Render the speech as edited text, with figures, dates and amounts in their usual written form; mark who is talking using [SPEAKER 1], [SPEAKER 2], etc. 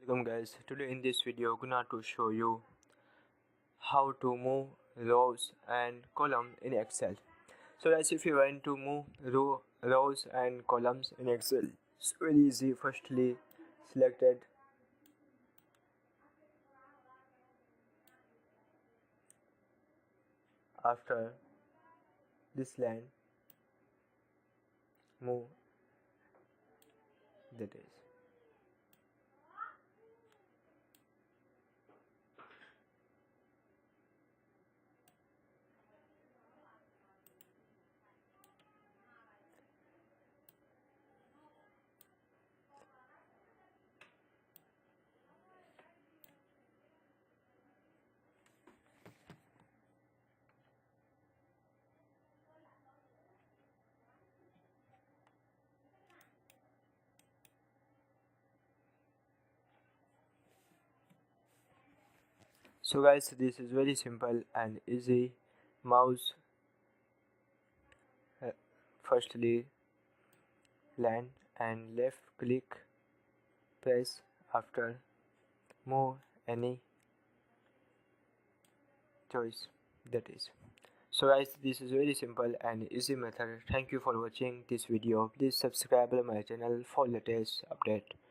[SPEAKER 1] Welcome guys, today in this video gonna to show you how to move rows and column in Excel. So guys, if you want to move rows and columns in Excel, it's very easy. Firstly, selected after this line, move that is. So guys, this is very simple and easy. Mouse firstly land and left click, press after, move any choice that is. So guys, this is very simple and easy method. Thank you for watching this video. Please subscribe my channel for latest update.